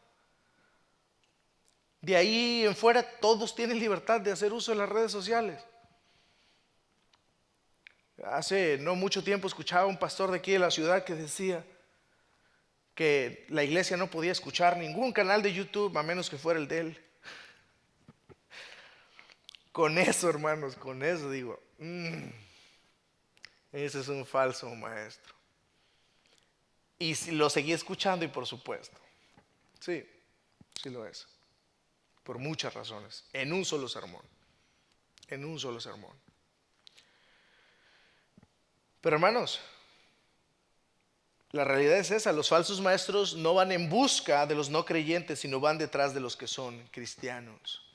De ahí en fuera todos tienen libertad de hacer uso de las redes sociales. Hace no mucho tiempo escuchaba a un pastor de aquí de la ciudad que decía que la iglesia no podía escuchar ningún canal de YouTube a menos que fuera el de él. Con eso, hermanos, con eso digo, ese es un falso maestro. Y lo seguí escuchando, y por supuesto, sí lo es. Por muchas razones, en un solo sermón. Pero hermanos, la realidad es esa. Los falsos maestros no van en busca de los no creyentes, sino van detrás de los que son cristianos.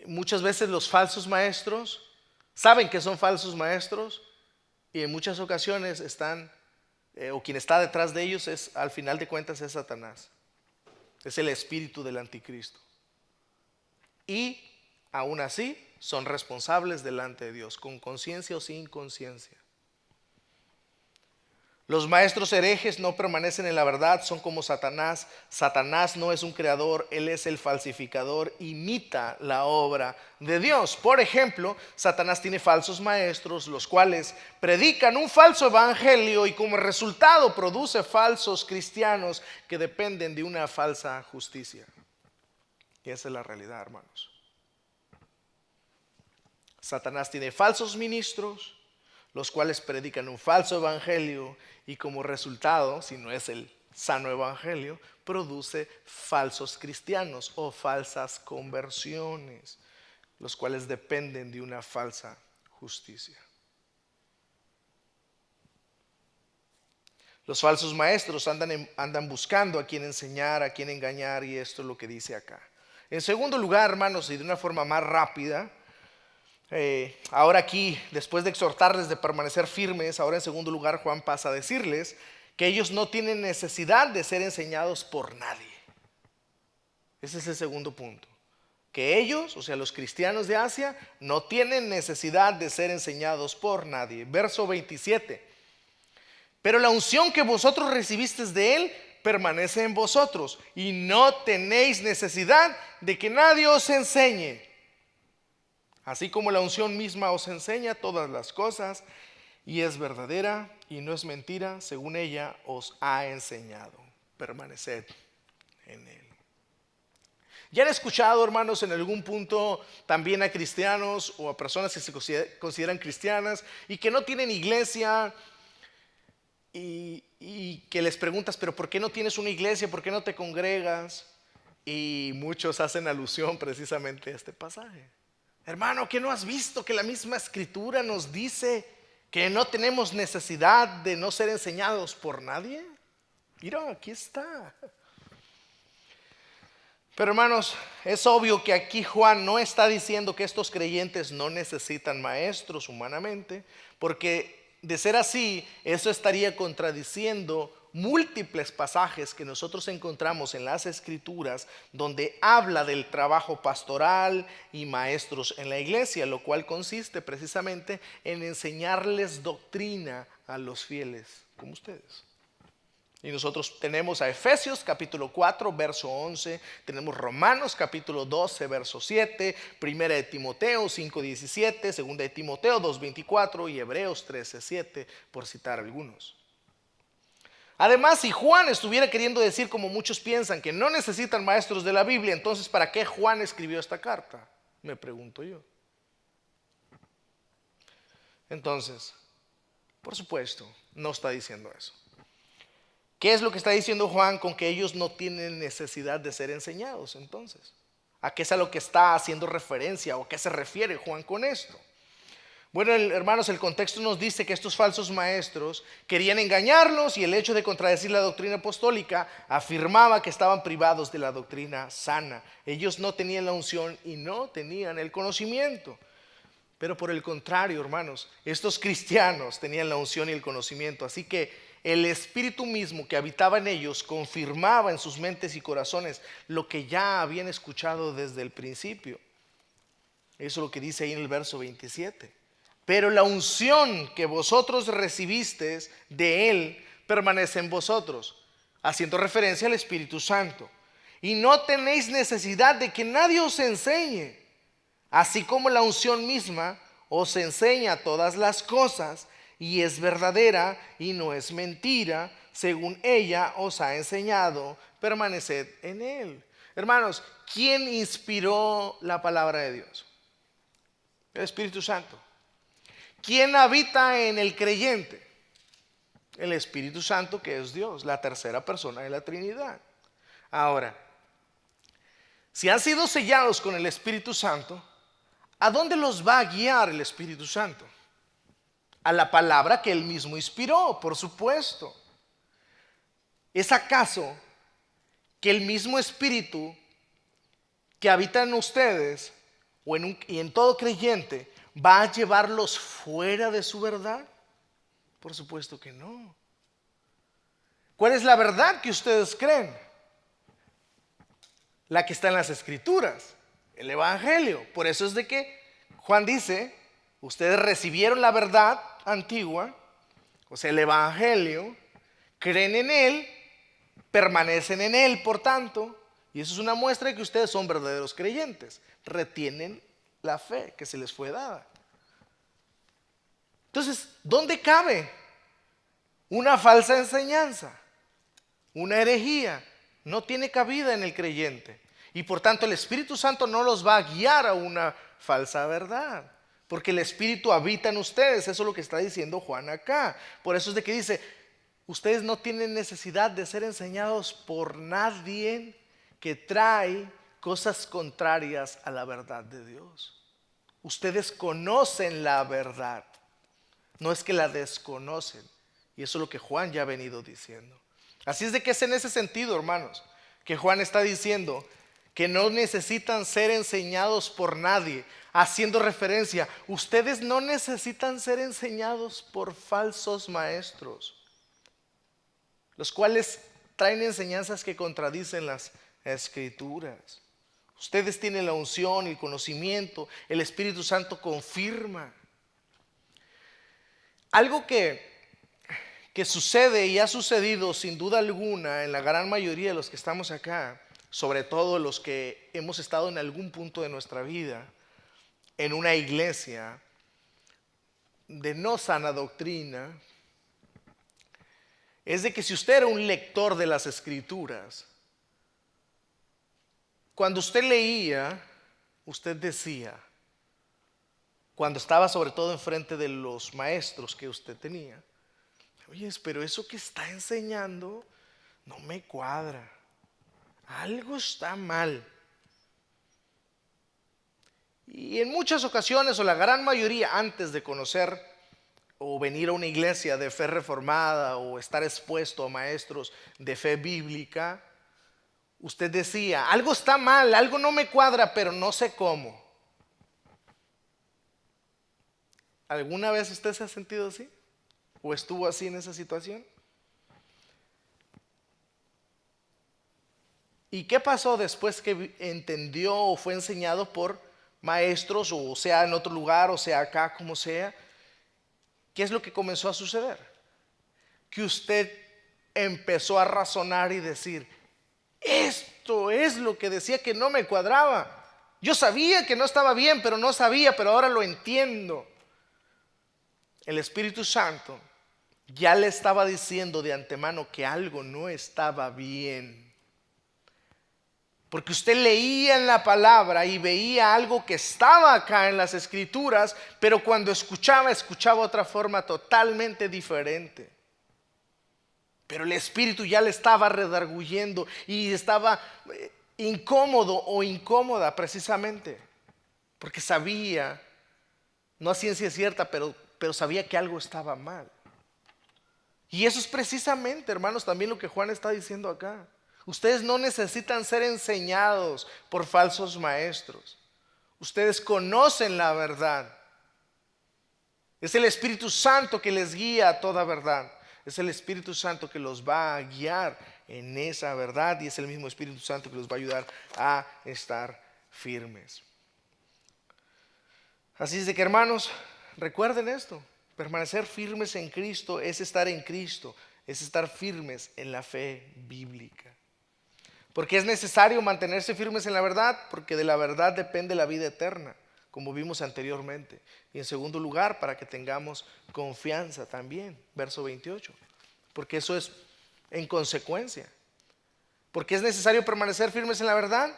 Muchas veces los falsos maestros saben que son falsos maestros, y en muchas ocasiones o quien está detrás de ellos es, al final de cuentas, es Satanás. Es el espíritu del anticristo. Y aún así son responsables delante de Dios, con conciencia o sin conciencia. Los maestros herejes no permanecen en la verdad, son como Satanás. Satanás no es un creador, él es el falsificador, imita la obra de Dios. Por ejemplo, Satanás tiene falsos maestros, los cuales predican un falso evangelio, y como resultado produce falsos cristianos que dependen de una falsa justicia. Y esa es la realidad, hermanos. Satanás tiene falsos ministros, los cuales predican un falso evangelio, y como resultado, si no es el sano evangelio, produce falsos cristianos o falsas conversiones, los cuales dependen de una falsa justicia. Los falsos maestros andan buscando a quien enseñar, a quien engañar, y esto es lo que dice acá. En segundo lugar, hermanos, y de una forma más rápida, ahora aquí, después de exhortarles de permanecer firmes, ahora en segundo lugar Juan pasa a decirles que ellos no tienen necesidad de ser enseñados por nadie. Ese es el segundo punto. Que ellos, o sea, los cristianos de Asia, no tienen necesidad de ser enseñados por nadie. Verso 27. Pero la unción que vosotros recibisteis de él permanece en vosotros, y no tenéis necesidad de que nadie os enseñe. Así como la unción misma os enseña todas las cosas, y es verdadera y no es mentira, según ella os ha enseñado. Permaneced en él. ¿Ya han escuchado, hermanos, en algún punto también a cristianos o a personas que se consideran cristianas y que no tienen iglesia y que les preguntas, pero ¿por qué no tienes una iglesia? ¿Por qué no te congregas? Y muchos hacen alusión precisamente a este pasaje. Hermano, ¿qué no has visto que la misma escritura nos dice que no tenemos necesidad de no ser enseñados por nadie? Mira, aquí está. Pero hermanos, es obvio que aquí Juan no está diciendo que estos creyentes no necesitan maestros humanamente, porque de ser así, eso estaría contradiciendo múltiples pasajes que nosotros encontramos en las Escrituras donde habla del trabajo pastoral y maestros en la iglesia, lo cual consiste precisamente en enseñarles doctrina a los fieles como ustedes. Y nosotros tenemos a Efesios capítulo 4 verso 11, tenemos Romanos capítulo 12 verso 7, Primera de Timoteo 5:17, Segunda de Timoteo 2:24 y Hebreos 13:7, por citar algunos. Además, si Juan estuviera queriendo decir, como muchos piensan, que no necesitan maestros de la Biblia, entonces ¿para qué Juan escribió esta carta? Me pregunto yo. Entonces, por supuesto, no está diciendo eso. ¿Qué es lo que está diciendo Juan con que ellos no tienen necesidad de ser enseñados entonces? ¿A qué es a lo que está haciendo referencia o a qué se refiere Juan con esto? Bueno, hermanos, el contexto nos dice que estos falsos maestros querían engañarlos y el hecho de contradecir la doctrina apostólica afirmaba que estaban privados de la doctrina sana. Ellos no tenían la unción y no tenían el conocimiento. Pero por el contrario, hermanos, estos cristianos tenían la unción y el conocimiento, así que el Espíritu mismo que habitaba en ellos confirmaba en sus mentes y corazones lo que ya habían escuchado desde el principio. Eso es lo que dice ahí en el verso 27. Pero la unción que vosotros recibisteis de Él permanece en vosotros, haciendo referencia al Espíritu Santo. Y no tenéis necesidad de que nadie os enseñe, así como la unción misma os enseña todas las cosas, y es verdadera y no es mentira, según ella os ha enseñado, permaneced en él. Hermanos, ¿quién inspiró la palabra de Dios? El Espíritu Santo. ¿Quién habita en el creyente? El Espíritu Santo, que es Dios, la tercera persona de la Trinidad. Ahora, si han sido sellados con el Espíritu Santo, ¿a dónde los va a guiar el Espíritu Santo? A la palabra que Él mismo inspiró, por supuesto. ¿Es acaso que el mismo Espíritu que habita en ustedes y en todo creyente va a llevarlos fuera de su verdad? Por supuesto que no. ¿Cuál es la verdad que ustedes creen? La que está en las Escrituras, el Evangelio. Por eso es de que Juan dice, ustedes recibieron la verdad antigua, o sea, el Evangelio, creen en él, permanecen en él, por tanto, y eso es una muestra de que ustedes son verdaderos creyentes, retienen la fe que se les fue dada. Entonces, ¿dónde cabe una falsa enseñanza? Una herejía no tiene cabida en el creyente, y por tanto el Espíritu Santo no los va a guiar a una falsa verdad. Porque el Espíritu habita en ustedes. Eso es lo que está diciendo Juan acá. Por eso es de que dice, ustedes no tienen necesidad de ser enseñados por nadie que trae cosas contrarias a la verdad de Dios. Ustedes conocen la verdad. No es que la desconocen. Y eso es lo que Juan ya ha venido diciendo. Así es de que es en ese sentido, hermanos, que Juan está diciendo que no necesitan ser enseñados por nadie, haciendo referencia, ustedes no necesitan ser enseñados por falsos maestros, los cuales traen enseñanzas que contradicen las Escrituras. Ustedes tienen la unción y el conocimiento, el Espíritu Santo confirma. Algo que sucede y ha sucedido sin duda alguna en la gran mayoría de los que estamos acá, sobre todo los que hemos estado en algún punto de nuestra vida, en una iglesia de no sana doctrina es de que si usted era un lector de las Escrituras, cuando usted leía, usted decía, cuando estaba sobre todo enfrente de los maestros que usted tenía, oye, pero eso que está enseñando no me cuadra, algo está mal. Y en muchas ocasiones, o la gran mayoría, antes de conocer o venir a una iglesia de fe reformada o estar expuesto a maestros de fe bíblica, usted decía, algo está mal, algo no me cuadra, pero no sé cómo. ¿Alguna vez usted se ha sentido así? ¿O estuvo así en esa situación? ¿Y qué pasó después que entendió o fue enseñado por maestros, o sea en otro lugar, o sea acá, como sea? ¿Qué es lo que comenzó a suceder? Que usted empezó a razonar y decir, esto es lo que decía que no me cuadraba. Yo sabía que no estaba bien, pero no sabía, pero ahora lo entiendo. El Espíritu Santo ya le estaba diciendo de antemano que algo no estaba bien. Porque usted leía en la palabra y veía algo que estaba acá en las Escrituras, pero cuando escuchaba otra forma totalmente diferente. Pero el Espíritu ya le estaba redarguyendo y estaba incómodo o incómoda precisamente. Porque sabía, no a ciencia cierta, pero sabía que algo estaba mal. Y eso es precisamente, hermanos, también lo que Juan está diciendo acá. Ustedes no necesitan ser enseñados por falsos maestros. Ustedes conocen la verdad. Es el Espíritu Santo que les guía a toda verdad. Es el Espíritu Santo que los va a guiar en esa verdad, y es el mismo Espíritu Santo que los va a ayudar a estar firmes. Así es de que, hermanos, recuerden esto. Permanecer firmes en Cristo es estar en Cristo, es estar firmes en la fe bíblica. Porque es necesario mantenerse firmes en la verdad, porque de la verdad depende la vida eterna, como vimos anteriormente. Y en segundo lugar, para que tengamos confianza también, verso 28. Porque eso es en consecuencia. Porque es necesario permanecer firmes en la verdad.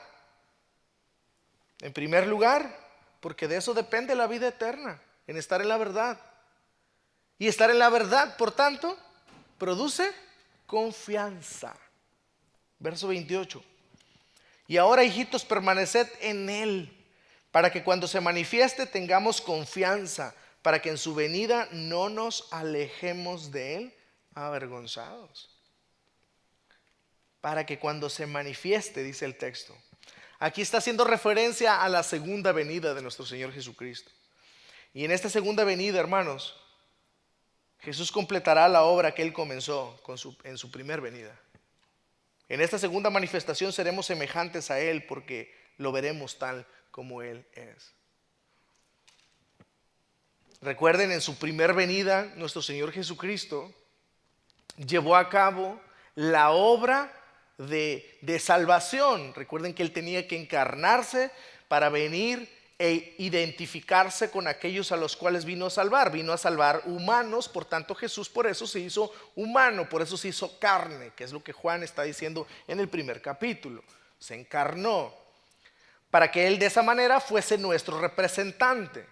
En primer lugar, porque de eso depende la vida eterna, en estar en la verdad. Y estar en la verdad, por tanto, produce confianza. Verso 28. Y ahora, hijitos, permaneced en Él, para que cuando se manifieste tengamos confianza, para que en su venida no nos alejemos de Él avergonzados. Para que cuando se manifieste, dice el texto. Aquí está haciendo referencia a la segunda venida de nuestro Señor Jesucristo. Y en esta segunda venida, hermanos, Jesús completará la obra que Él comenzó en su primer venida. En esta segunda manifestación seremos semejantes a Él, porque lo veremos tal como Él es. Recuerden, en su primer venida, nuestro Señor Jesucristo llevó a cabo la obra de salvación. Recuerden que Él tenía que encarnarse para venir e identificarse con aquellos a los cuales vino a salvar. Vino a salvar humanos, por tanto Jesús por eso se hizo humano, por eso se hizo carne, que es lo que Juan está diciendo en el primer capítulo. Se encarnó para que Él de esa manera fuese nuestro representante.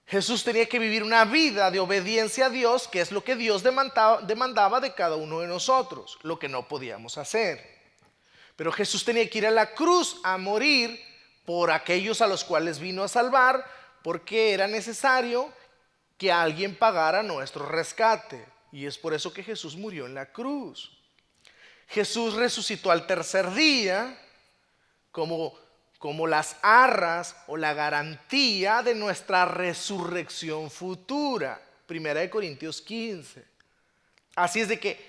Jesús tenía que vivir una vida de obediencia a Dios, que es lo que Dios demandaba de cada uno de nosotros, lo que no podíamos hacer. Pero Jesús tenía que ir a la cruz a morir por aquellos a los cuales vino a salvar, porque era necesario que alguien pagara nuestro rescate. Y es por eso que Jesús murió en la cruz. Jesús resucitó al tercer día como las arras o la garantía de nuestra resurrección futura. Primera de Corintios 15. Así es de que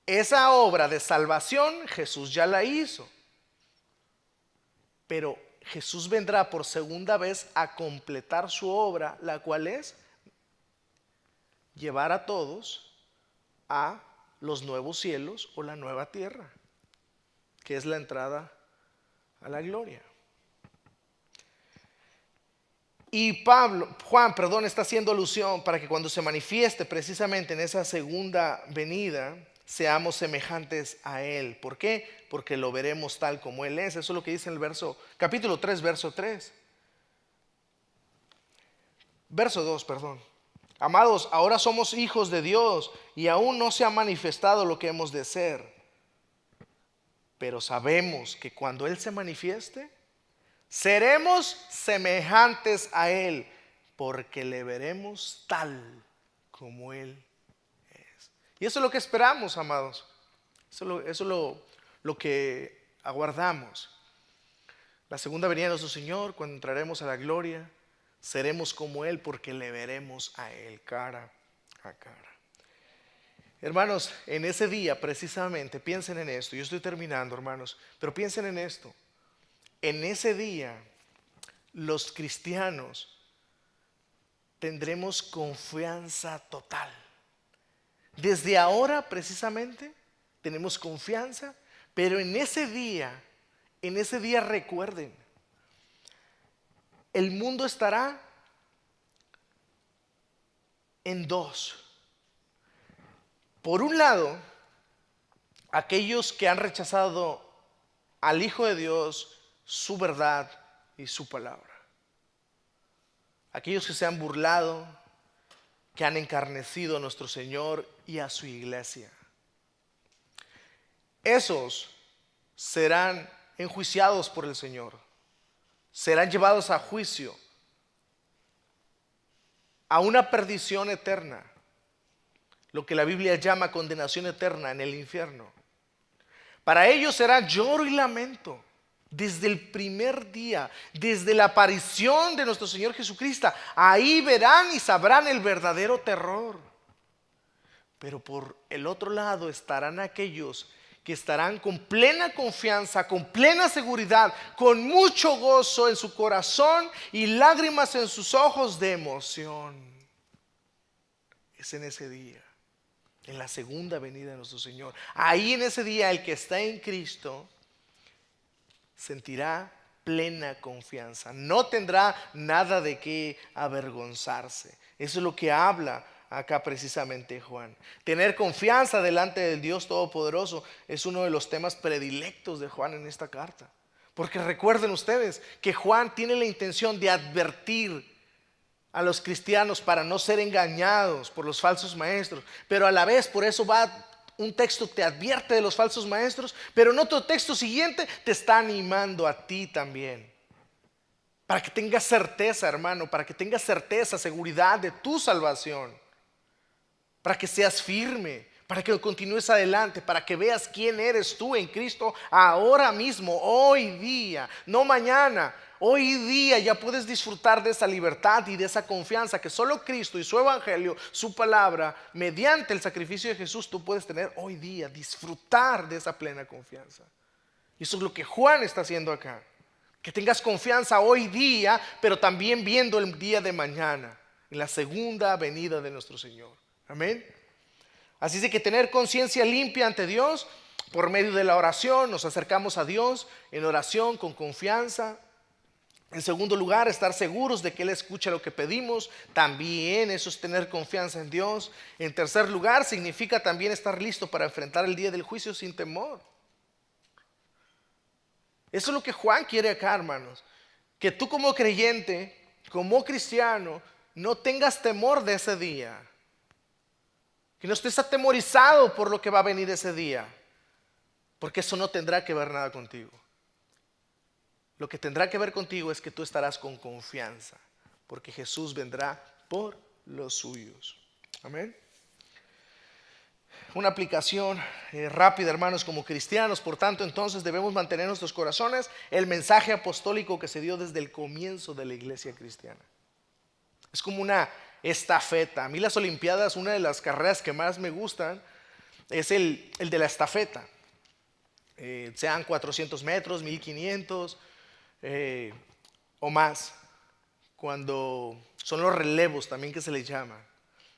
esa obra de salvación Jesús ya la hizo. Pero Jesús vendrá por segunda vez a completar su obra, la cual es llevar a todos a los nuevos cielos o la nueva tierra, que es la entrada a la gloria. Y Juan, está haciendo alusión para que cuando se manifieste precisamente en esa segunda venida, seamos semejantes a Él. ¿Por qué? Porque lo veremos tal como Él es. Eso es lo que dice en el capítulo 3, verso 3. Verso 2, perdón. Amados, ahora somos hijos de Dios y aún no se ha manifestado lo que hemos de ser. Pero sabemos que cuando Él se manifieste, seremos semejantes a Él, porque le veremos tal como Él es. Y eso es lo que esperamos, amados. Eso es lo que aguardamos. La segunda venida de nuestro Señor, cuando entraremos a la gloria, seremos como Él, porque le veremos a Él cara a cara. Hermanos, en ese día precisamente, piensen en esto. Yo estoy terminando, hermanos, pero piensen en esto. En ese día, los cristianos tendremos confianza total. Desde ahora precisamente tenemos confianza, pero en ese día recuerden, el mundo estará en dos. Por un lado, aquellos que han rechazado al Hijo de Dios, su verdad y su palabra. Aquellos que se han burlado, que han encarnecido a nuestro Señor y a su iglesia. Esos serán enjuiciados por el Señor. Serán llevados a juicio, a una perdición eterna. Lo que la Biblia llama condenación eterna en el infierno. Para ellos será lloro y lamento. Desde el primer día, desde la aparición de nuestro Señor Jesucristo, ahí verán y sabrán el verdadero terror. Pero por el otro lado estarán aquellos que estarán con plena confianza, con plena seguridad, con mucho gozo en su corazón y lágrimas en sus ojos de emoción. Es en ese día, en la segunda venida de nuestro Señor. Ahí en ese día el que está en Cristo sentirá plena confianza. No tendrá nada de qué avergonzarse. Eso es lo que habla acá precisamente Juan. Tener confianza delante del Dios Todopoderoso es uno de los temas predilectos de Juan en esta carta. Porque recuerden ustedes que Juan tiene la intención de advertir a los cristianos para no ser engañados por los falsos maestros. Pero a la vez, por eso un texto te advierte de los falsos maestros, pero en otro texto siguiente te está animando a ti también. Para que tengas certeza, hermano, para que tengas certeza, seguridad de tu salvación. Para que seas firme, para que continúes adelante, para que veas quién eres tú en Cristo ahora mismo, hoy día, no mañana. Hoy día ya puedes disfrutar de esa libertad y de esa confianza que solo Cristo y su evangelio, su palabra, mediante el sacrificio de Jesús, tú puedes tener hoy día, disfrutar de esa plena confianza. Y eso es lo que Juan está haciendo acá. Que tengas confianza hoy día, pero también viendo el día de mañana, en la segunda venida de nuestro Señor. Amén. Así es de que tener conciencia limpia ante Dios, por medio de la oración, nos acercamos a Dios en oración con confianza. En segundo lugar, estar seguros de que Él escucha lo que pedimos. También eso es tener confianza en Dios. En tercer lugar, significa también estar listo para enfrentar el día del juicio sin temor. Eso es lo que Juan quiere acá, hermanos. Que tú como creyente, como cristiano, no tengas temor de ese día. Que no estés atemorizado por lo que va a venir ese día. Porque eso no tendrá que ver nada contigo. Lo que tendrá que ver contigo es que tú estarás con confianza, porque Jesús vendrá por los suyos. Amén. Una aplicación rápida, hermanos, como cristianos. Por tanto, entonces debemos mantener en nuestros corazones el mensaje apostólico que se dio desde el comienzo de la iglesia cristiana. Es como una estafeta. A mí las Olimpiadas, una de las carreras que más me gustan es el de la estafeta. Sean 400 metros, 1500 o más, cuando son los relevos también que se les llama.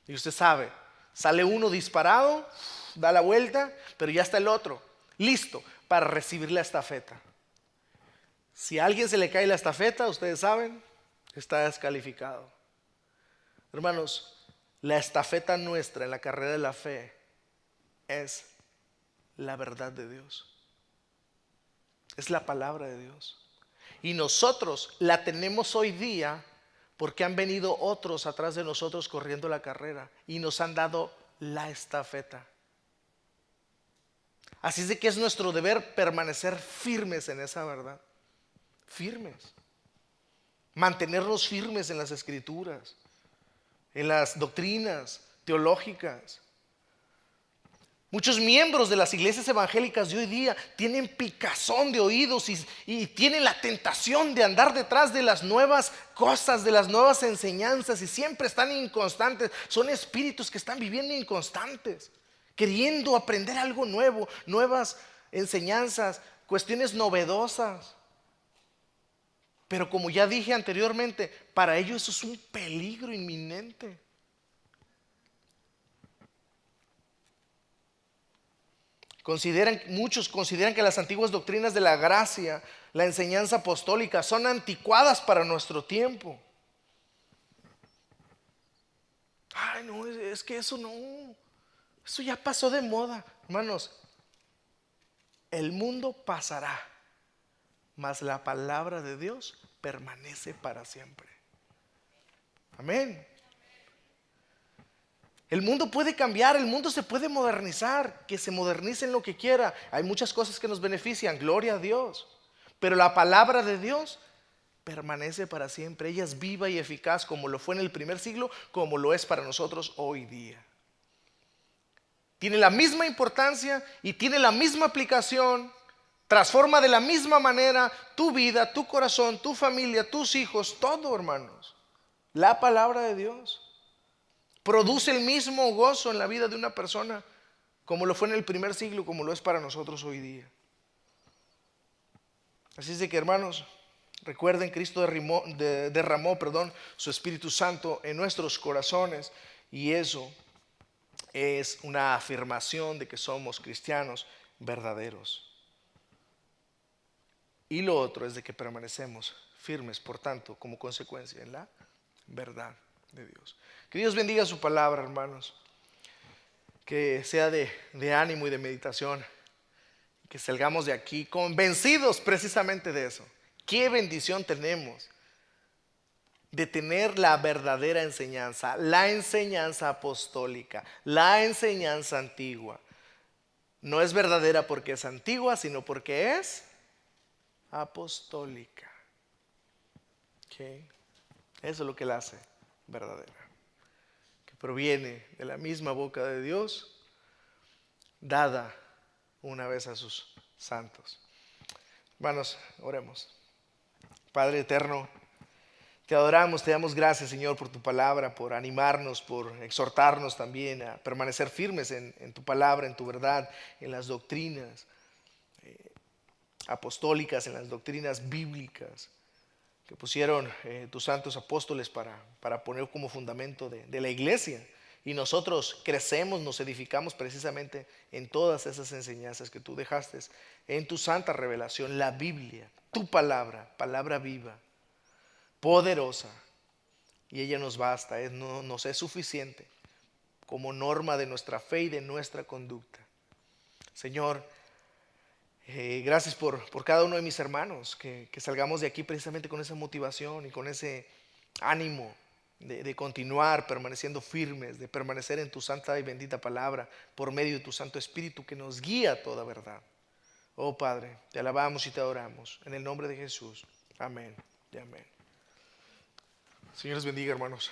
Y usted sabe, sale uno disparado, da la vuelta, pero ya está el otro listo para recibir la estafeta. Si a alguien se le cae la estafeta, ustedes saben, está descalificado. Hermanos, la estafeta nuestra en la carrera de la fe es la verdad de Dios. Es la palabra de Dios. Y nosotros la tenemos hoy día porque han venido otros atrás de nosotros corriendo la carrera y nos han dado la estafeta. Así es de que es nuestro deber permanecer firmes en esa verdad. Firmes. Mantenernos firmes en las escrituras, en las doctrinas teológicas. Muchos miembros de las iglesias evangélicas de hoy día tienen picazón de oídos y tienen la tentación de andar detrás de las nuevas cosas, de las nuevas enseñanzas, y siempre están inconstantes. Son espíritus que están viviendo inconstantes, queriendo aprender algo nuevo, nuevas enseñanzas, cuestiones novedosas. Pero como ya dije anteriormente, para ellos eso es un peligro inminente. Muchos consideran que las antiguas doctrinas de la gracia, la enseñanza apostólica, son anticuadas para nuestro tiempo. Ay, no, es que eso no, eso ya pasó de moda. Hermanos, el mundo pasará, mas la palabra de Dios permanece para siempre. Amén. El mundo puede cambiar, el mundo se puede modernizar, que se modernice en lo que quiera. Hay muchas cosas que nos benefician, gloria a Dios. Pero la palabra de Dios permanece para siempre. Ella es viva y eficaz, como lo fue en el primer siglo, como lo es para nosotros hoy día. Tiene la misma importancia y tiene la misma aplicación. Transforma de la misma manera tu vida, tu corazón, tu familia, tus hijos, todo, hermanos. La palabra de Dios produce el mismo gozo en la vida de una persona como lo fue en el primer siglo, como lo es para nosotros hoy día. Así es de que, hermanos, recuerden, Cristo derramó su Espíritu Santo en nuestros corazones, y eso es una afirmación de que somos cristianos verdaderos. Y lo otro es de que permanecemos firmes, por tanto, como consecuencia, en la verdad de Dios. Que Dios bendiga su palabra, hermanos. Que sea de ánimo y de meditación. Que salgamos de aquí convencidos precisamente de eso. Qué bendición tenemos de tener la verdadera enseñanza, la enseñanza apostólica, la enseñanza antigua. No es verdadera porque es antigua, sino porque es apostólica. ¿Okay? Eso es lo que la hace verdadera. Que proviene de la misma boca de Dios, dada una vez a sus santos. Hermanos, oremos. Padre eterno, te adoramos, te damos gracias, Señor, por tu palabra, por animarnos, por exhortarnos también a permanecer firmes en tu palabra, en tu verdad, en las doctrinas apostólicas, en las doctrinas bíblicas que pusieron tus santos apóstoles para poner como fundamento de la iglesia. Y nosotros crecemos, nos edificamos precisamente en todas esas enseñanzas que tú dejaste en tu santa revelación, la Biblia, tu palabra, palabra viva, poderosa. Y ella nos basta, nos es suficiente como norma de nuestra fe y de nuestra conducta. Señor, gracias por cada uno de mis hermanos, que salgamos de aquí precisamente con esa motivación y con ese ánimo de continuar permaneciendo firmes, de permanecer en tu santa y bendita palabra por medio de tu Santo Espíritu que nos guía a toda verdad. Oh Padre, te alabamos y te adoramos en el nombre de Jesús. Amén y amén. Señor les bendiga, hermanos.